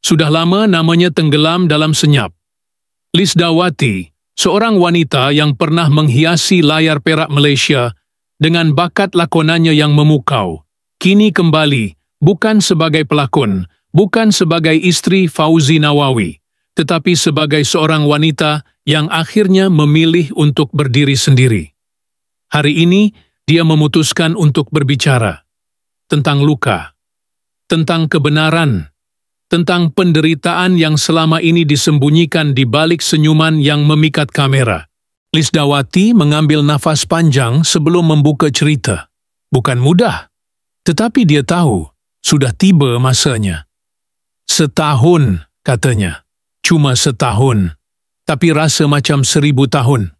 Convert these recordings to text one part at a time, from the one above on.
Sudah lama namanya tenggelam dalam senyap. Lisdawati, seorang wanita yang pernah menghiasi layar perak Malaysia dengan bakat lakonannya yang memukau, kini kembali bukan sebagai pelakon, bukan sebagai istri Fauzi Nawawi, tetapi sebagai seorang wanita yang akhirnya memilih untuk berdiri sendiri. Hari ini, dia memutuskan untuk berbicara tentang luka, tentang kebenaran, tentang penderitaan yang selama ini disembunyikan di balik senyuman yang memikat kamera. Lisdawati mengambil nafas panjang sebelum membuka cerita. Bukan mudah, tetapi dia tahu sudah tiba masanya. Setahun, katanya. Cuma setahun, tapi rasa macam 1000 tahun.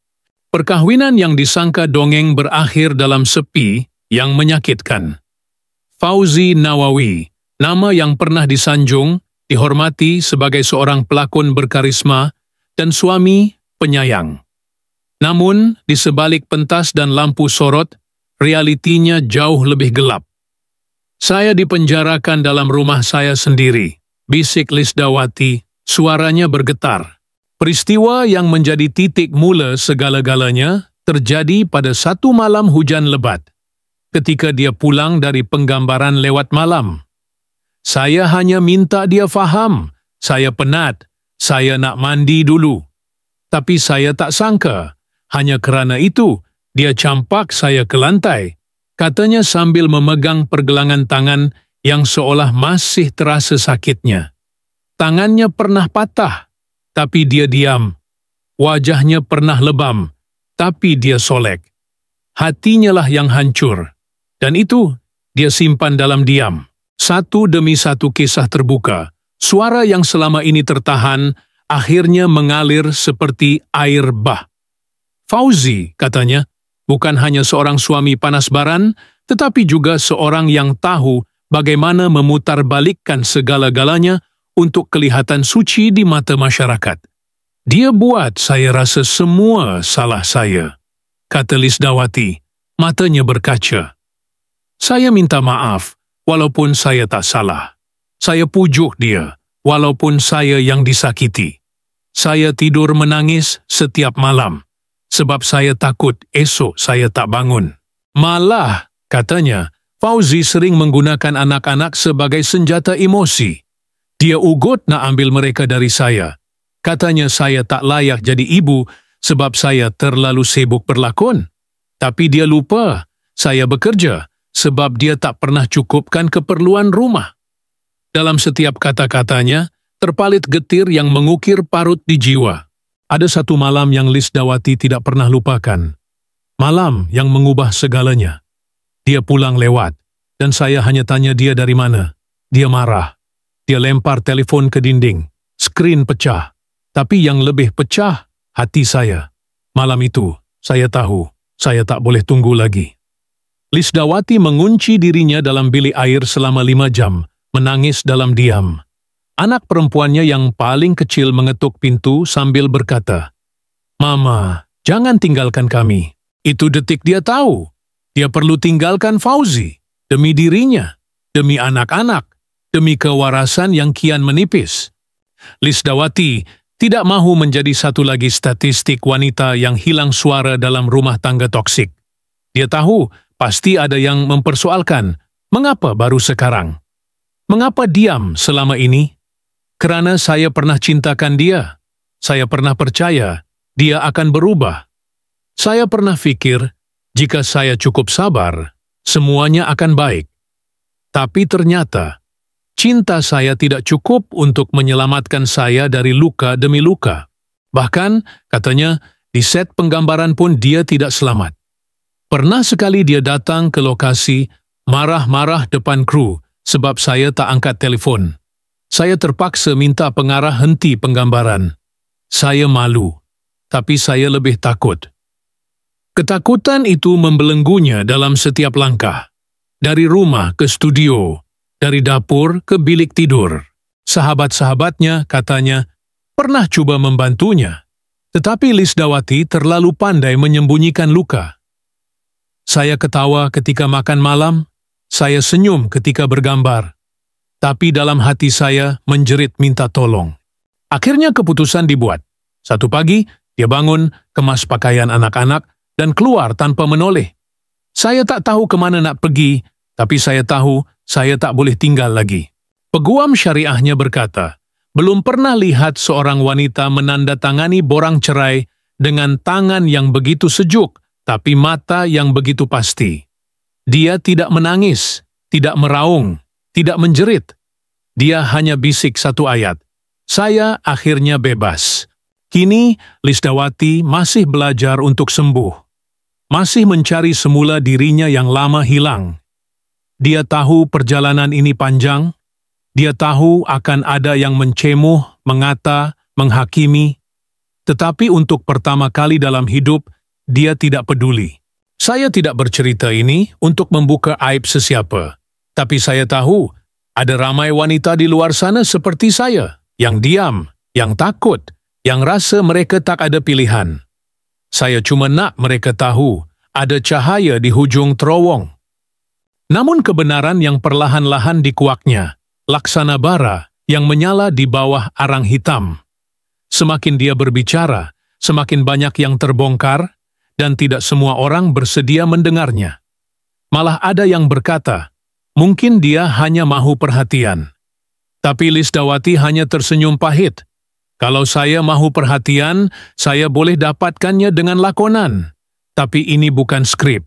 Perkahwinan yang disangka dongeng berakhir dalam sepi yang menyakitkan. Fauzi Nawawi, nama yang pernah disanjung, dihormati sebagai seorang pelakon berkarisma dan suami penyayang. Namun, di sebalik pentas dan lampu sorot, realitinya jauh lebih gelap. Saya dipenjarakan dalam rumah saya sendiri, bisik Lisdawati, suaranya bergetar. Peristiwa yang menjadi titik mula segala-galanya terjadi pada satu malam hujan lebat, ketika dia pulang dari penggambaran lewat malam. Saya hanya minta dia faham, saya penat, saya nak mandi dulu. Tapi saya tak sangka, hanya kerana itu, dia campak saya ke lantai, katanya sambil memegang pergelangan tangan yang seolah masih terasa sakitnya. Tangannya pernah patah, tapi dia diam. Wajahnya pernah lebam, tapi dia solek. Hatinya lah yang hancur. Dan itu dia simpan dalam diam. Satu demi satu kisah terbuka. Suara yang selama ini tertahan akhirnya mengalir seperti air bah. Fauzi, katanya, bukan hanya seorang suami panas baran, tetapi juga seorang yang tahu bagaimana memutarbalikkan segala-galanya untuk kelihatan suci di mata masyarakat. Dia buat saya rasa semua salah saya, kata Lisdawati, matanya berkaca. Saya minta maaf, walaupun saya tak salah. Saya pujuk dia, walaupun saya yang disakiti. Saya tidur menangis setiap malam, sebab saya takut esok saya tak bangun. Malah, katanya, Fauzi sering menggunakan anak-anak sebagai senjata emosi. Dia ugut nak ambil mereka dari saya. Katanya saya tak layak jadi ibu sebab saya terlalu sibuk berlakon. Tapi dia lupa, saya bekerja sebab dia tak pernah cukupkan keperluan rumah. Dalam setiap kata-katanya, terpalit getir yang mengukir parut di jiwa. Ada satu malam yang Lisdawati tidak pernah lupakan. Malam yang mengubah segalanya. Dia pulang lewat, dan saya hanya tanya dia dari mana. Dia marah. Dia lempar telefon ke dinding. Skrin pecah. Tapi yang lebih pecah, hati saya. Malam itu, saya tahu, saya tak boleh tunggu lagi. Lisdawati mengunci dirinya dalam bilik air selama 5 jam, menangis dalam diam. Anak perempuannya yang paling kecil mengetuk pintu sambil berkata, "Mama, jangan tinggalkan kami." Itu detik dia tahu. Dia perlu tinggalkan Fauzi, demi dirinya, demi anak-anak, demi kewarasan yang kian menipis. Lisdawati tidak mahu menjadi satu lagi statistik wanita yang hilang suara dalam rumah tangga toksik. Dia tahu pasti ada yang mempersoalkan, mengapa baru sekarang? Mengapa diam selama ini? Kerana saya pernah cintakan dia. Saya pernah percaya dia akan berubah. Saya pernah fikir, jika saya cukup sabar, semuanya akan baik. Tapi ternyata, cinta saya tidak cukup untuk menyelamatkan saya dari luka demi luka. Bahkan, katanya, di set penggambaran pun dia tidak selamat. Pernah sekali dia datang ke lokasi, marah-marah depan kru, sebab saya tak angkat telefon. Saya terpaksa minta pengarah henti penggambaran. Saya malu, tapi saya lebih takut. Ketakutan itu membelenggunya dalam setiap langkah. Dari rumah ke studio, dari dapur ke bilik tidur. Sahabat-sahabatnya, katanya, pernah cuba membantunya. Tetapi Lisdawati terlalu pandai menyembunyikan luka. Saya ketawa ketika makan malam, saya senyum ketika bergambar. tapi dalam hati saya menjerit minta tolong. Akhirnya keputusan dibuat. Satu pagi, dia bangun, kemas pakaian anak-anak, dan keluar tanpa menoleh. Saya tak tahu kemana nak pergi, tapi saya tahu saya tak boleh tinggal lagi. Peguam syariahnya berkata, belum pernah lihat seorang wanita menandatangani borang cerai dengan tangan yang begitu sejuk, tapi mata yang begitu pasti. Dia tidak menangis, tidak meraung, tidak menjerit. Dia hanya bisik satu ayat. Saya akhirnya bebas. Kini, Lisdawati masih belajar untuk sembuh. Masih mencari semula dirinya yang lama hilang. Dia tahu perjalanan ini panjang. Dia tahu akan ada yang mencemuh, mengata, menghakimi. Tetapi untuk pertama kali dalam hidup, dia tidak peduli. Saya tidak bercerita ini untuk membuka aib sesiapa. Tapi saya tahu, ada ramai wanita di luar sana seperti saya, yang diam, yang takut, yang rasa mereka tak ada pilihan. Saya cuma nak mereka tahu, ada cahaya di hujung terowong. Namun kebenaran yang perlahan-lahan dikuaknya, laksana bara yang menyala di bawah arang hitam. Semakin dia berbicara, semakin banyak yang terbongkar, dan tidak semua orang bersedia mendengarnya. Malah ada yang berkata, mungkin dia hanya mahu perhatian. Tapi Lisdawati hanya tersenyum pahit. Kalau saya mahu perhatian, saya boleh dapatkannya dengan lakonan. Tapi ini bukan skrip.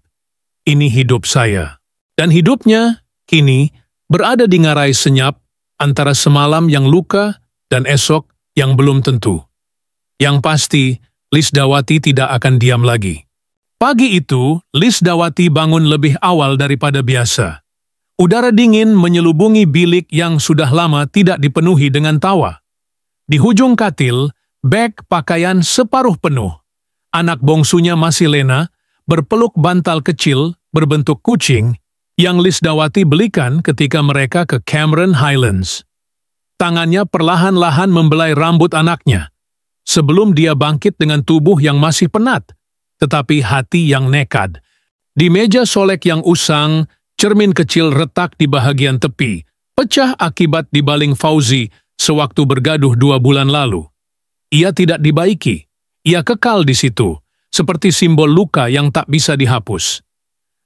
Ini hidup saya. Dan hidupnya, kini, berada di ngarai senyap antara semalam yang luka dan esok yang belum tentu. Yang pasti, Lisdawati tidak akan diam lagi. Pagi itu, Lisdawati bangun lebih awal daripada biasa. Udara dingin menyelubungi bilik yang sudah lama tidak dipenuhi dengan tawa. Di hujung katil, beg pakaian separuh penuh. Anak bongsunya masih lena, berpeluk bantal kecil berbentuk kucing yang Lisdawati belikan ketika mereka ke Cameron Highlands. Tangannya perlahan-lahan membelai rambut anaknya, sebelum dia bangkit dengan tubuh yang masih penat, tetapi hati yang nekad. Di meja solek yang usang, cermin kecil retak di bahagian tepi, pecah akibat dibaling Fauzi sewaktu bergaduh 2 bulan lalu. Ia tidak dibaiki, ia kekal di situ, seperti simbol luka yang tak bisa dihapus.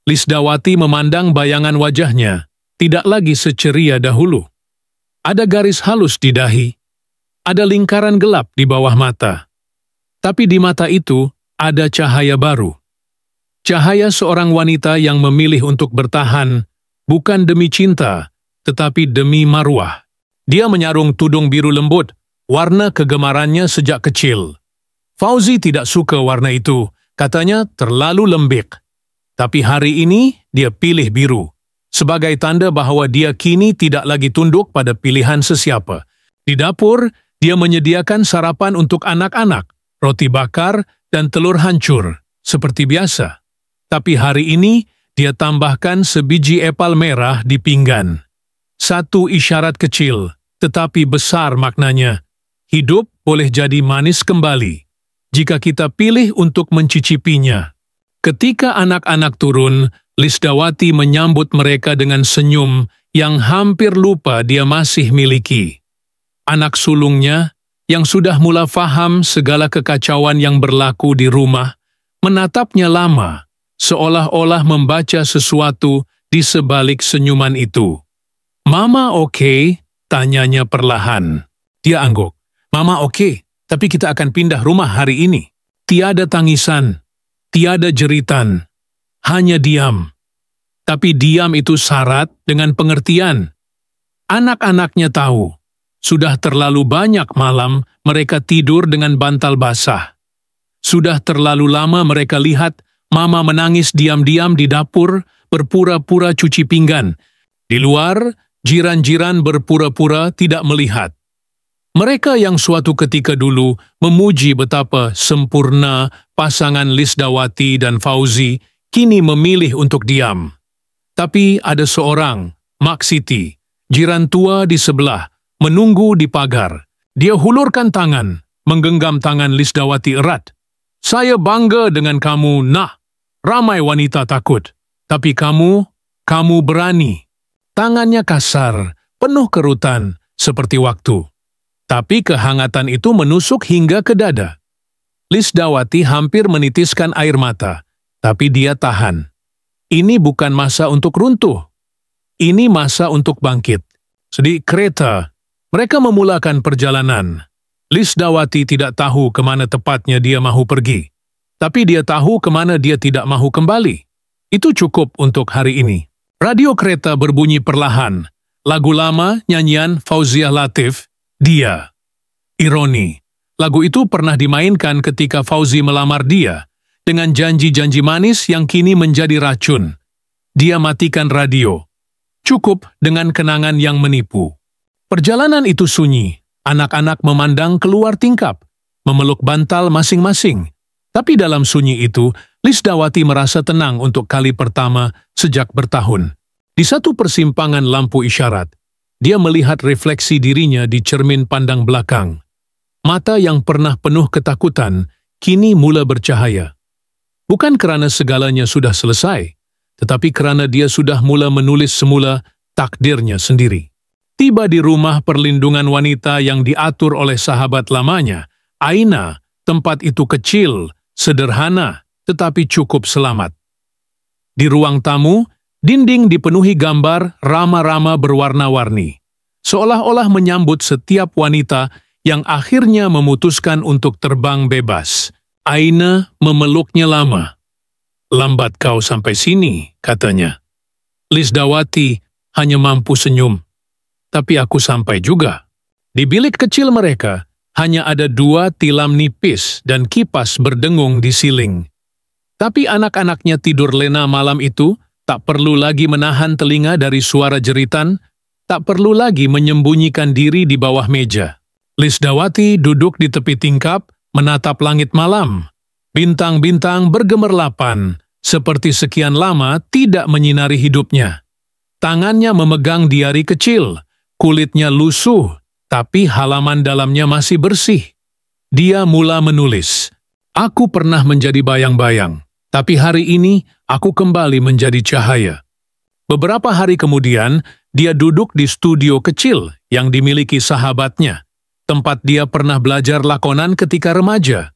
Lisdawati memandang bayangan wajahnya, tidak lagi seceria dahulu. Ada garis halus di dahi, ada lingkaran gelap di bawah mata. Tapi di mata itu ada cahaya baru. Cahaya seorang wanita yang memilih untuk bertahan, bukan demi cinta, tetapi demi marwah. Dia menyarung tudung biru lembut, warna kegemarannya sejak kecil. Fauzi tidak suka warna itu, katanya terlalu lembik. Tapi hari ini dia pilih biru, sebagai tanda bahwa dia kini tidak lagi tunduk pada pilihan sesiapa. Di dapur, dia menyediakan sarapan untuk anak-anak, roti bakar dan telur hancur, seperti biasa. Tapi hari ini, dia tambahkan sebiji epal merah di pinggan. Satu isyarat kecil, tetapi besar maknanya. Hidup boleh jadi manis kembali, jika kita pilih untuk mencicipinya. Ketika anak-anak turun, Lisdawati menyambut mereka dengan senyum yang hampir lupa dia masih miliki. Anak sulungnya, yang sudah mula faham segala kekacauan yang berlaku di rumah, menatapnya lama, seolah-olah membaca sesuatu di sebalik senyuman itu. "Mama oke?" tanyanya perlahan. Dia angguk. "Mama oke, tapi kita akan pindah rumah hari ini." Tiada tangisan, tiada jeritan, hanya diam. Tapi diam itu syarat dengan pengertian. Anak-anaknya tahu, sudah terlalu banyak malam mereka tidur dengan bantal basah. Sudah terlalu lama mereka lihat Mama menangis diam-diam di dapur, berpura-pura cuci pinggan. Di luar, jiran-jiran berpura-pura tidak melihat. Mereka yang suatu ketika dulu memuji betapa sempurna pasangan Lisdawati dan Fauzi, kini memilih untuk diam. Tapi ada seorang, Mak Siti, jiran tua di sebelah, menunggu di pagar. Dia hulurkan tangan, menggenggam tangan Lisdawati erat. "Saya bangga dengan kamu, Nah. Ramai wanita takut, tapi kamu berani." Tangannya kasar, penuh kerutan, seperti waktu. Tapi kehangatan itu menusuk hingga ke dada. Lisdawati hampir menitiskan air mata, tapi dia tahan. Ini bukan masa untuk runtuh. Ini masa untuk bangkit. Di kereta, mereka memulakan perjalanan. Lisdawati tidak tahu kemana tepatnya dia mahu pergi. Tapi dia tahu kemana dia tidak mahu kembali. Itu cukup untuk hari ini. Radio kereta berbunyi perlahan. Lagu lama, nyanyian Fauziah Latif, Dia. Ironi, lagu itu pernah dimainkan ketika Fauzi melamar dia, dengan janji-janji manis yang kini menjadi racun. Dia matikan radio. Cukup dengan kenangan yang menipu. Perjalanan itu sunyi. Anak-anak memandang keluar tingkap, memeluk bantal masing-masing. Tapi dalam sunyi itu, Lisdawati merasa tenang untuk kali pertama sejak bertahun. Di satu persimpangan lampu isyarat, dia melihat refleksi dirinya di cermin pandang belakang. Mata yang pernah penuh ketakutan, kini mula bercahaya. Bukan kerana segalanya sudah selesai, tetapi kerana dia sudah mula menulis semula takdirnya sendiri. Tiba di rumah perlindungan wanita yang diatur oleh sahabat lamanya, Aina. Tempat itu kecil, sederhana, tetapi cukup selamat. Di ruang tamu, dinding dipenuhi gambar rama-rama berwarna-warni, seolah-olah menyambut setiap wanita yang akhirnya memutuskan untuk terbang bebas. Aina memeluknya lama. "Lambat kau sampai sini," katanya. Lisdawati hanya mampu senyum. Tapi aku sampai juga. Di bilik kecil mereka, hanya ada 2 tilam nipis dan kipas berdengung di siling. Tapi anak-anaknya tidur lena malam itu, tak perlu lagi menahan telinga dari suara jeritan, tak perlu lagi menyembunyikan diri di bawah meja. Lisdawati duduk di tepi tingkap, menatap langit malam. Bintang-bintang bergemerlapan, seperti sekian lama tidak menyinari hidupnya. Tangannya memegang diari kecil, kulitnya lusuh, tapi halaman dalamnya masih bersih. Dia mula menulis, "Aku pernah menjadi bayang-bayang, tapi hari ini aku kembali menjadi cahaya." Beberapa hari kemudian, dia duduk di studio kecil yang dimiliki sahabatnya, tempat dia pernah belajar lakonan ketika remaja.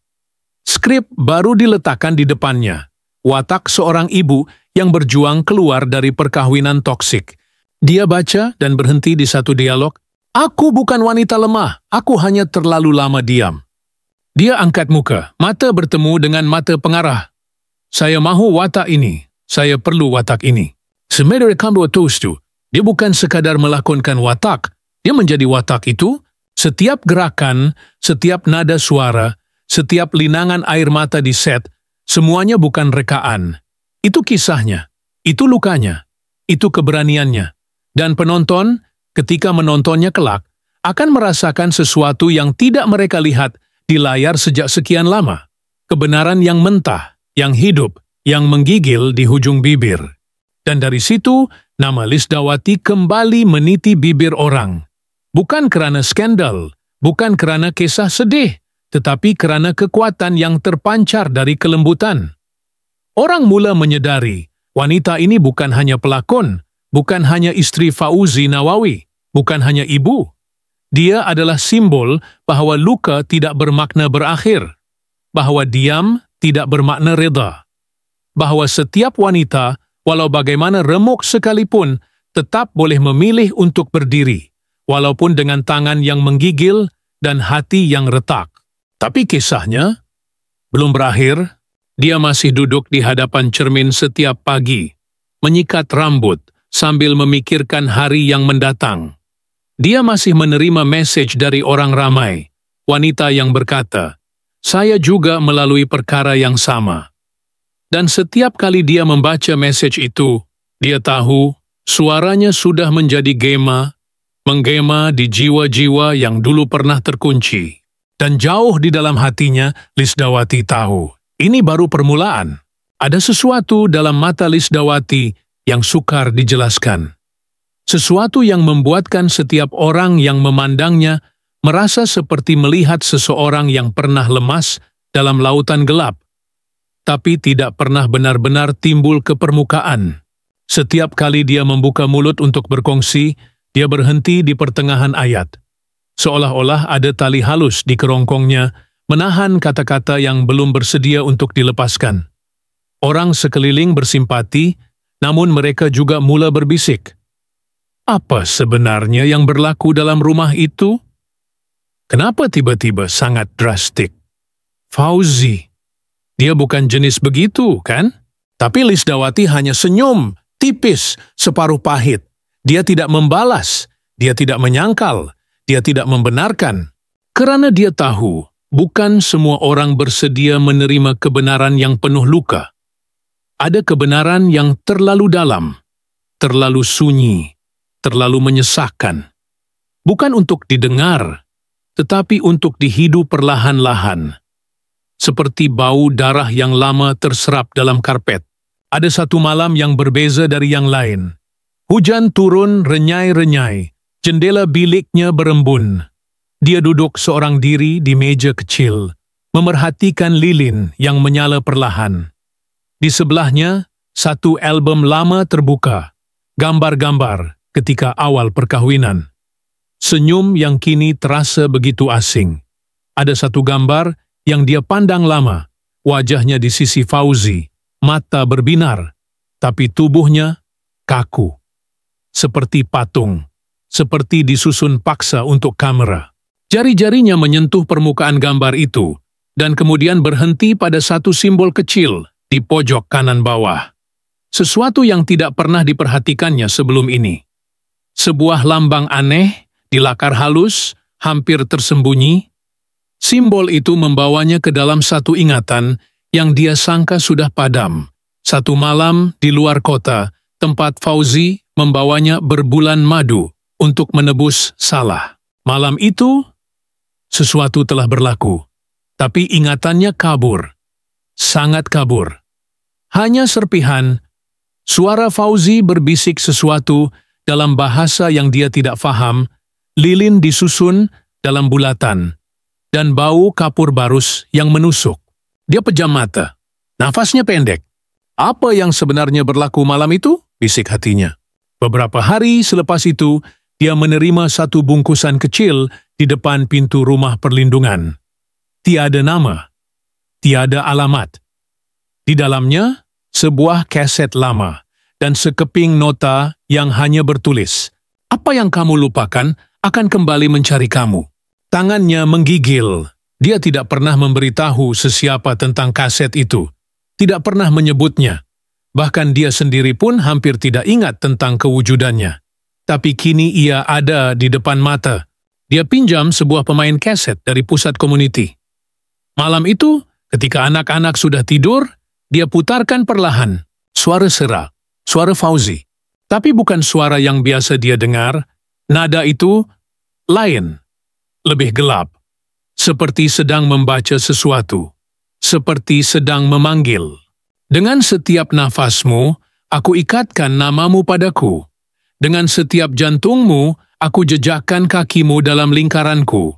Skrip baru diletakkan di depannya, watak seorang ibu yang berjuang keluar dari perkawinan toksik. Dia baca dan berhenti di satu dialog, "Aku bukan wanita lemah, aku hanya terlalu lama diam." Dia angkat muka, mata bertemu dengan mata pengarah. "Saya mahu watak ini, saya perlu watak ini." Sebenarnya kamu itu, dia bukan sekadar melakonkan watak, dia menjadi watak itu. Setiap gerakan, setiap nada suara, setiap linangan air mata di set, semuanya bukan rekaan. Itu kisahnya, itu lukanya, itu keberaniannya. Dan penonton, ketika menontonnya kelak, akan merasakan sesuatu yang tidak mereka lihat di layar sejak sekian lama. Kebenaran yang mentah, yang hidup, yang menggigil di hujung bibir. Dan dari situ, nama Lisdawati kembali meniti bibir orang. Bukan kerana skandal, bukan kerana kisah sedih, tetapi kerana kekuatan yang terpancar dari kelembutan. Orang mula menyadari, wanita ini bukan hanya pelakon, bukan hanya istri Fauzi Nawawi, bukan hanya ibu. Dia adalah simbol bahwa luka tidak bermakna berakhir, bahwa diam tidak bermakna reda, bahwa setiap wanita, walau bagaimana remuk sekalipun, tetap boleh memilih untuk berdiri, walaupun dengan tangan yang menggigil dan hati yang retak. Tapi kisahnya belum berakhir. Dia masih duduk di hadapan cermin setiap pagi, menyikat rambut sambil memikirkan hari yang mendatang. Dia masih menerima message dari orang ramai, wanita yang berkata, "Saya juga melalui perkara yang sama." Dan setiap kali dia membaca message itu, dia tahu suaranya sudah menjadi gema, menggema di jiwa-jiwa yang dulu pernah terkunci. Dan jauh di dalam hatinya, Lisdawati tahu, ini baru permulaan. Ada sesuatu dalam mata Lisdawati yang sukar dijelaskan. Sesuatu yang membuatkan setiap orang yang memandangnya merasa seperti melihat seseorang yang pernah lemas dalam lautan gelap, tapi tidak pernah benar-benar timbul ke permukaan. Setiap kali dia membuka mulut untuk berkongsi, Dia berhenti di pertengahan ayat. Seolah-olah ada tali halus di kerongkongnya, menahan kata-kata yang belum bersedia untuk dilepaskan. Orang sekeliling bersimpati, namun mereka juga mula berbisik. Apa sebenarnya yang berlaku dalam rumah itu? Kenapa tiba-tiba sangat drastik? Fauzi, dia bukan jenis begitu, kan? Tapi Lisdawati hanya senyum, tipis, separuh pahit. Dia tidak membalas, dia tidak menyangkal, dia tidak membenarkan. Karena dia tahu, bukan semua orang bersedia menerima kebenaran yang penuh luka. Ada kebenaran yang terlalu dalam, terlalu sunyi, terlalu menyesakkan. Bukan untuk didengar, tetapi untuk dihidup perlahan-lahan. Seperti bau darah yang lama terserap dalam karpet. Ada satu malam yang berbeza dari yang lain. Hujan turun renyai-renyai, jendela biliknya berembun. Dia duduk seorang diri di meja kecil, memerhatikan lilin yang menyala perlahan. Di sebelahnya, satu album lama terbuka, gambar-gambar ketika awal perkahwinan. Senyum yang kini terasa begitu asing. Ada satu gambar yang dia pandang lama, wajahnya di sisi Fauzi, mata berbinar, tapi tubuhnya kaku. Seperti patung, seperti disusun paksa untuk kamera. Jari-jarinya menyentuh permukaan gambar itu, dan kemudian berhenti pada satu simbol kecil di pojok kanan bawah. Sesuatu yang tidak pernah diperhatikannya sebelum ini. Sebuah lambang aneh, di lakar halus, hampir tersembunyi. Simbol itu membawanya ke dalam satu ingatan yang dia sangka sudah padam. Satu malam di luar kota, tempat Fauzi membawanya berbulan madu untuk menebus salah. Malam itu, sesuatu telah berlaku, tapi ingatannya kabur, sangat kabur. Hanya serpihan, suara Fauzi berbisik sesuatu dalam bahasa yang dia tidak faham, lilin disusun dalam bulatan, dan bau kapur barus yang menusuk. Dia pejam mata, nafasnya pendek. Apa yang sebenarnya berlaku malam itu? Bisik hatinya. Beberapa hari selepas itu, dia menerima satu bungkusan kecil di depan pintu rumah perlindungan. Tiada nama, tiada alamat. Di dalamnya, sebuah kaset lama dan sekeping nota yang hanya bertulis, "Apa yang kamu lupakan akan kembali mencari kamu." Tangannya menggigil. Dia tidak pernah memberitahu sesiapa tentang kaset itu, tidak pernah menyebutnya. Bahkan dia sendiri pun hampir tidak ingat tentang kewujudannya. Tapi kini ia ada di depan mata. Dia pinjam sebuah pemain kaset dari pusat komuniti. Malam itu, ketika anak-anak sudah tidur, dia putarkan perlahan. Suara sera, suara Fauzi. Tapi bukan suara yang biasa dia dengar. Nada itu lain, lebih gelap. Seperti sedang membaca sesuatu. Seperti sedang memanggil. Dengan setiap nafasmu, aku ikatkan namamu padaku. Dengan setiap jantungmu, aku jejakkan kakimu dalam lingkaranku.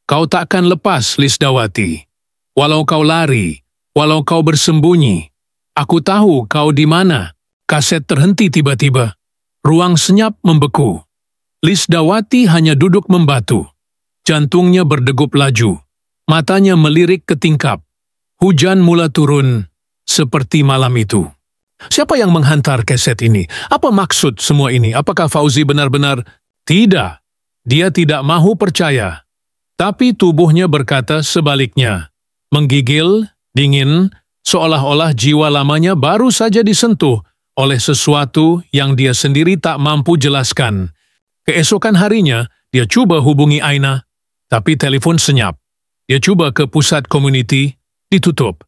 Kau takkan lepas, Lisdawati. Walau kau lari, walau kau bersembunyi, aku tahu kau di mana. Kaset terhenti tiba-tiba. Ruang senyap membeku. Lisdawati hanya duduk membatu. Jantungnya berdegup laju. Matanya melirik ke tingkap. Hujan mula turun. Seperti malam itu. Siapa yang menghantar kaset ini? Apa maksud semua ini? Apakah Fauzi benar-benar? Tidak. Dia tidak mahu percaya. Tapi tubuhnya berkata sebaliknya. Menggigil, dingin, seolah-olah jiwa lamanya baru saja disentuh oleh sesuatu yang dia sendiri tak mampu jelaskan. Keesokan harinya, dia coba hubungi Aina, tapi telepon senyap. Dia coba ke pusat komuniti, ditutup.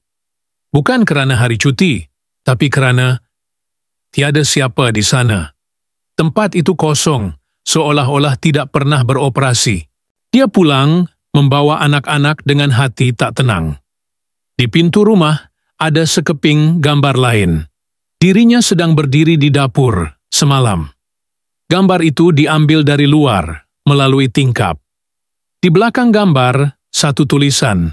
Bukan karena hari cuti, tapi karena tiada siapa di sana. Tempat itu kosong, seolah-olah tidak pernah beroperasi. Dia pulang, membawa anak-anak dengan hati tak tenang. Di pintu rumah, ada sekeping gambar lain. Dirinya sedang berdiri di dapur, semalam. Gambar itu diambil dari luar, melalui tingkap. Di belakang gambar, satu tulisan.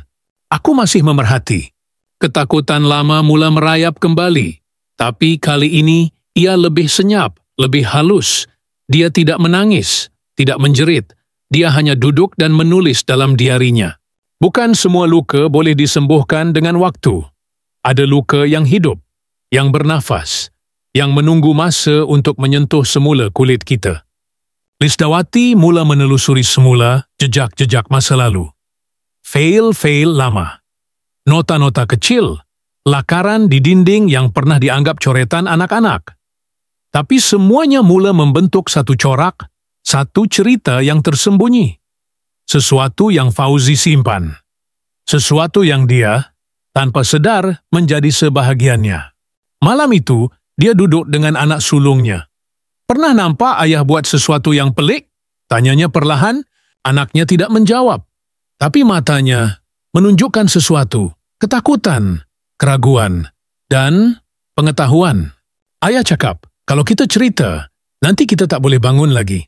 Aku masih memerhati. Ketakutan lama mula merayap kembali, tapi kali ini ia lebih senyap, lebih halus. Dia tidak menangis, tidak menjerit. Dia hanya duduk dan menulis dalam diarinya. Bukan semua luka boleh disembuhkan dengan waktu. Ada luka yang hidup, yang bernafas, yang menunggu masa untuk menyentuh semula kulit kita. Lisdawati mula menelusuri semula jejak-jejak masa lalu. Fail lama. Nota-nota kecil, lakaran di dinding yang pernah dianggap coretan anak-anak. Tapi semuanya mula membentuk satu corak, satu cerita yang tersembunyi. Sesuatu yang Fauzi simpan. Sesuatu yang dia, tanpa sadar, menjadi sebahagiannya. Malam itu, dia duduk dengan anak sulungnya. "Pernah nampak ayah buat sesuatu yang pelik?" Tanyanya perlahan. Anaknya tidak menjawab. Tapi matanya menunjukkan sesuatu, ketakutan, keraguan, dan pengetahuan. Ayah cakap, "Kalau kita cerita, nanti kita tak boleh bangun lagi."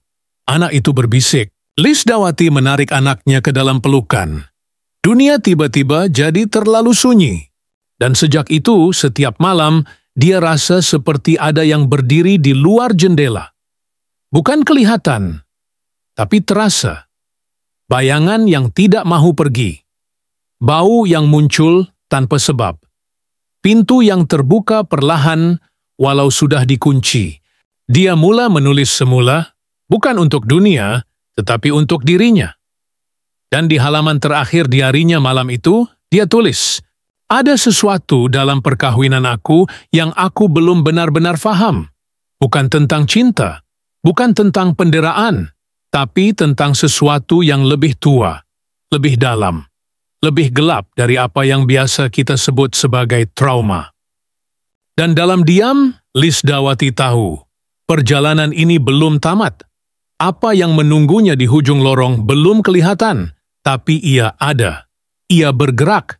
Anak itu berbisik. Lisdawati menarik anaknya ke dalam pelukan. Dunia tiba-tiba jadi terlalu sunyi. Dan sejak itu, setiap malam, dia rasa seperti ada yang berdiri di luar jendela. Bukan kelihatan, tapi terasa. Bayangan yang tidak mahu pergi. Bau yang muncul tanpa sebab. Pintu yang terbuka perlahan walau sudah dikunci. Dia mula menulis semula, bukan untuk dunia, tetapi untuk dirinya. Dan di halaman terakhir diarinya malam itu, dia tulis, "Ada sesuatu dalam perkahwinan aku yang aku belum benar-benar faham. Bukan tentang cinta, bukan tentang penderaan, tapi tentang sesuatu yang lebih tua, lebih dalam, lebih gelap dari apa yang biasa kita sebut sebagai trauma." Dan dalam diam, Lisdawati tahu, perjalanan ini belum tamat. Apa yang menunggunya di hujung lorong belum kelihatan, tapi ia ada. Ia bergerak.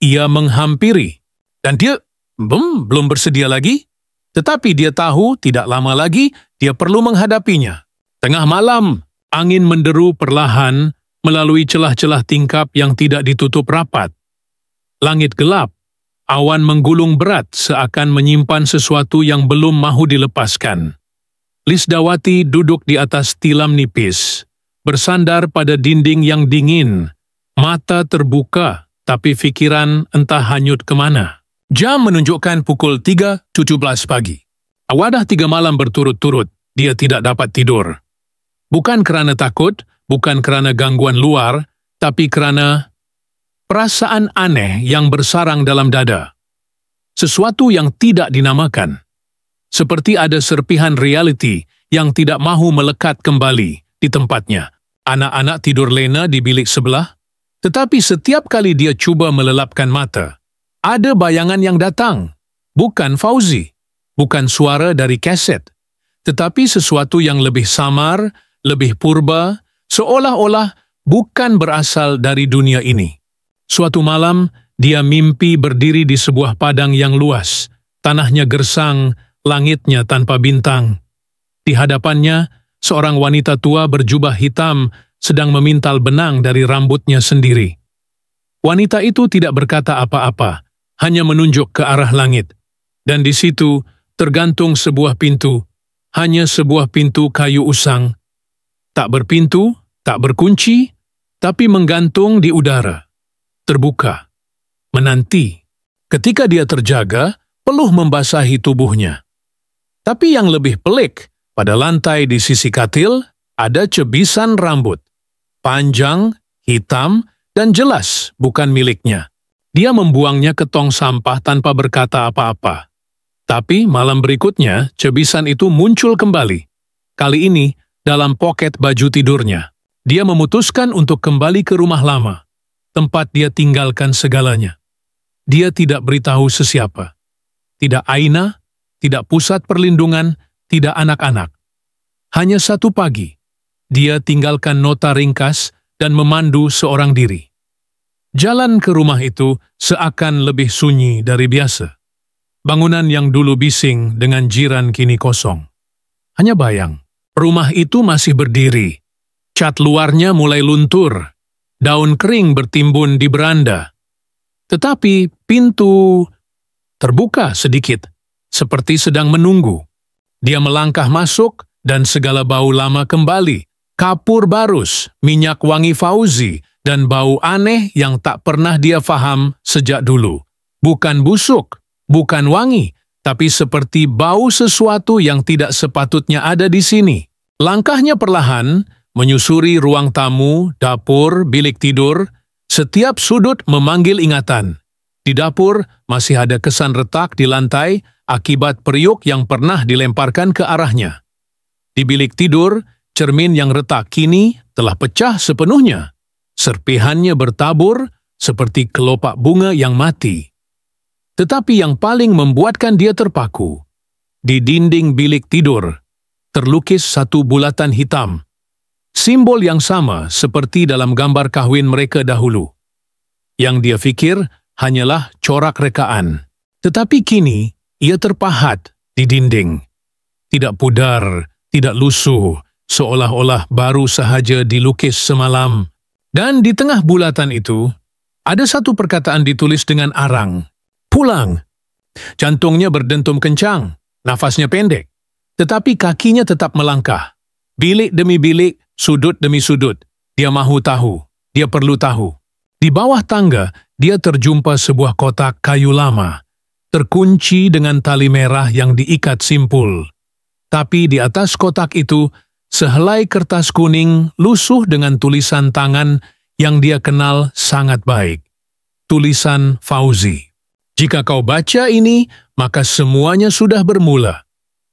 Ia menghampiri. Dan dia belum bersedia lagi. Tetapi dia tahu tidak lama lagi dia perlu menghadapinya. Tengah malam, angin menderu perlahan melalui celah-celah tingkap yang tidak ditutup rapat. Langit gelap. Awan menggulung berat seakan menyimpan sesuatu yang belum mahu dilepaskan. Lisdawati duduk di atas tilam nipis, bersandar pada dinding yang dingin, mata terbuka, tapi fikiran entah hanyut kemana. Jam menunjukkan pukul 3.17 pagi. Awadah 3 malam berturut-turut, dia tidak dapat tidur. Bukan kerana takut, bukan kerana gangguan luar, tapi kerana perasaan aneh yang bersarang dalam dada. Sesuatu yang tidak dinamakan. Seperti ada serpihan realiti yang tidak mahu melekat kembali di tempatnya. Anak-anak tidur lena di bilik sebelah, tetapi setiap kali dia cuba melelapkan mata, ada bayangan yang datang. Bukan Fauzi, bukan suara dari kaset, tetapi sesuatu yang lebih samar, lebih purba, seolah-olah bukan berasal dari dunia ini. Suatu malam, dia mimpi berdiri di sebuah padang yang luas, tanahnya gersang, langitnya tanpa bintang. Di hadapannya, seorang wanita tua berjubah hitam sedang memintal benang dari rambutnya sendiri. Wanita itu tidak berkata apa-apa, hanya menunjuk ke arah langit. Dan di situ tergantung sebuah pintu, hanya sebuah pintu kayu usang. Tak berpintu, tak berkunci, tapi menggantung di udara. Terbuka, menanti. Ketika dia terjaga, peluh membasahi tubuhnya. Tapi yang lebih pelik, pada lantai di sisi katil ada cebisan rambut. Panjang, hitam, dan jelas bukan miliknya. Dia membuangnya ke tong sampah tanpa berkata apa-apa. Tapi malam berikutnya, cebisan itu muncul kembali. Kali ini, dalam poket baju tidurnya. Dia memutuskan untuk kembali ke rumah lama, tempat dia tinggalkan segalanya. Dia tidak beritahu sesiapa. Tidak Aina, tidak pusat perlindungan, tidak anak-anak. Hanya satu pagi, dia tinggalkan nota ringkas dan memandu seorang diri. Jalan ke rumah itu seakan lebih sunyi dari biasa. Bangunan yang dulu bising dengan jiran kini kosong. Hanya bayang, rumah itu masih berdiri. Cat luarnya mulai luntur, daun kering bertimbun di beranda. Tetapi pintu terbuka sedikit, seperti sedang menunggu. Dia melangkah masuk dan segala bau lama kembali. Kapur barus, minyak wangi Fauzi, dan bau aneh yang tak pernah dia faham sejak dulu. Bukan busuk, bukan wangi, tapi seperti bau sesuatu yang tidak sepatutnya ada di sini. Langkahnya perlahan, menyusuri ruang tamu, dapur, bilik tidur, setiap sudut memanggil ingatan. Di dapur masih ada kesan retak di lantai akibat periuk yang pernah dilemparkan ke arahnya. Di bilik tidur, cermin yang retak kini telah pecah sepenuhnya. Serpihannya bertabur seperti kelopak bunga yang mati. Tetapi yang paling membuatkan dia terpaku, di dinding bilik tidur, terlukis satu bulatan hitam. Simbol yang sama seperti dalam gambar kahwin mereka dahulu. Yang dia fikir hanyalah corak rekaan. Tetapi kini, ia terpahat di dinding. Tidak pudar, tidak lusuh, seolah-olah baru sahaja dilukis semalam. Dan di tengah bulatan itu, ada satu perkataan ditulis dengan arang. Pulang. Jantungnya berdentum kencang, nafasnya pendek. Tetapi kakinya tetap melangkah. Bilik demi bilik, sudut demi sudut. Dia mahu tahu, dia perlu tahu. Di bawah tangga, dia terjumpa sebuah kotak kayu lama, terkunci dengan tali merah yang diikat simpul. Tapi di atas kotak itu, sehelai kertas kuning lusuh dengan tulisan tangan yang dia kenal sangat baik. Tulisan Fauzi. Jika kau baca ini, maka semuanya sudah bermula.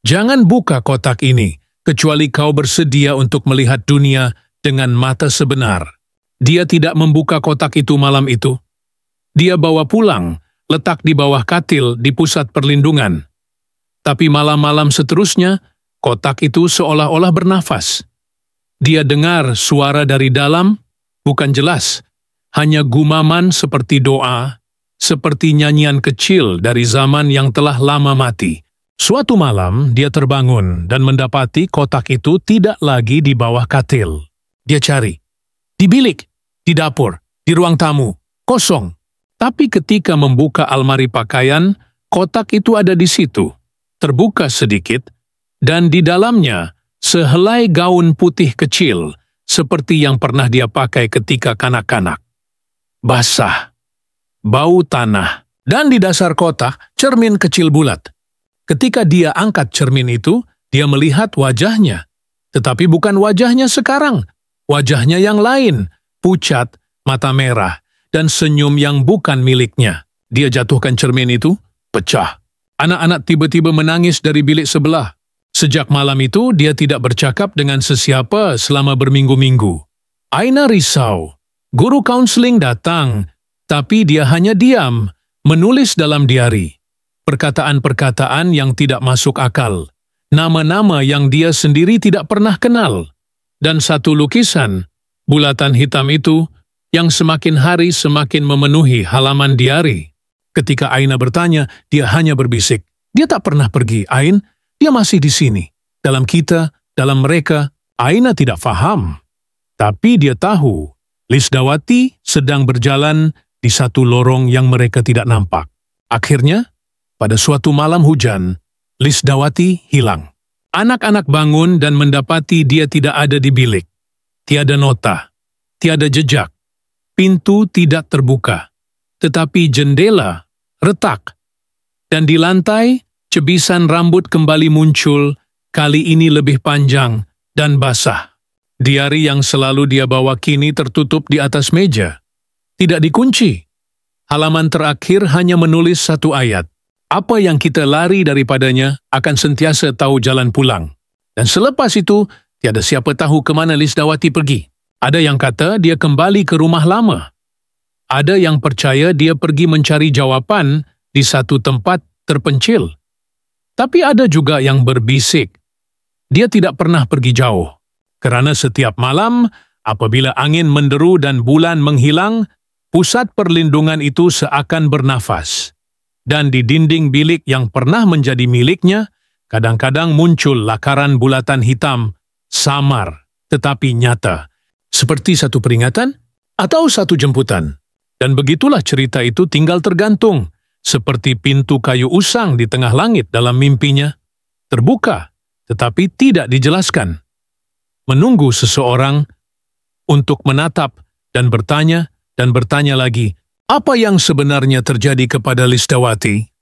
Jangan buka kotak ini, kecuali kau bersedia untuk melihat dunia dengan mata sebenar. Dia tidak membuka kotak itu malam itu. Dia bawa pulang, letak di bawah katil di pusat perlindungan. Tapi malam-malam seterusnya, kotak itu seolah-olah bernafas. Dia dengar suara dari dalam, bukan jelas, hanya gumaman seperti doa, seperti nyanyian kecil dari zaman yang telah lama mati. Suatu malam, dia terbangun dan mendapati kotak itu tidak lagi di bawah katil. Dia cari. Di bilik, di dapur, di ruang tamu, kosong. Tapi ketika membuka almari pakaian, kotak itu ada di situ, terbuka sedikit, dan di dalamnya sehelai gaun putih kecil, seperti yang pernah dia pakai ketika kanak-kanak. Basah, bau tanah, dan di dasar kotak cermin kecil bulat. Ketika dia angkat cermin itu, dia melihat wajahnya. Tetapi bukan wajahnya sekarang, wajahnya yang lain, pucat, mata merah, dan senyum yang bukan miliknya. Dia jatuhkan cermin itu, pecah. Anak-anak tiba-tiba menangis dari bilik sebelah. Sejak malam itu, dia tidak bercakap dengan sesiapa selama berminggu-minggu. Aina risau. Guru kaunseling datang, tapi dia hanya diam, menulis dalam diari. Perkataan-perkataan yang tidak masuk akal. Nama-nama yang dia sendiri tidak pernah kenal. Dan satu lukisan, bulatan hitam itu, yang semakin hari semakin memenuhi halaman diari. Ketika Aina bertanya, dia hanya berbisik. Dia tak pernah pergi, Ain. Dia masih di sini. Dalam kita, dalam mereka, Aina tidak faham. Tapi dia tahu, Lisdawati sedang berjalan di satu lorong yang mereka tidak nampak. Akhirnya, pada suatu malam hujan, Lisdawati hilang. Anak-anak bangun dan mendapati dia tidak ada di bilik. Tiada nota, tiada jejak. Pintu tidak terbuka, tetapi jendela retak. Dan di lantai, cebisan rambut kembali muncul, kali ini lebih panjang dan basah. Diari yang selalu dia bawa kini tertutup di atas meja. Tidak dikunci. Halaman terakhir hanya menulis satu ayat. Apa yang kita lari daripadanya akan sentiasa tahu jalan pulang. Dan selepas itu, tiada siapa tahu ke mana Lisdawati pergi. Ada yang kata dia kembali ke rumah lama. Ada yang percaya dia pergi mencari jawapan di satu tempat terpencil. Tapi ada juga yang berbisik. Dia tidak pernah pergi jauh. Kerana setiap malam, apabila angin menderu dan bulan menghilang, pusat perlindungan itu seakan bernafas. Dan di dinding bilik yang pernah menjadi miliknya, kadang-kadang muncul lakaran bulatan hitam, samar tetapi nyata, seperti satu peringatan atau satu jemputan. Dan begitulah cerita itu tinggal tergantung, seperti pintu kayu usang di tengah langit dalam mimpinya. Terbuka, tetapi tidak dijelaskan. Menunggu seseorang untuk menatap dan bertanya lagi, apa yang sebenarnya terjadi kepada Lisdawati?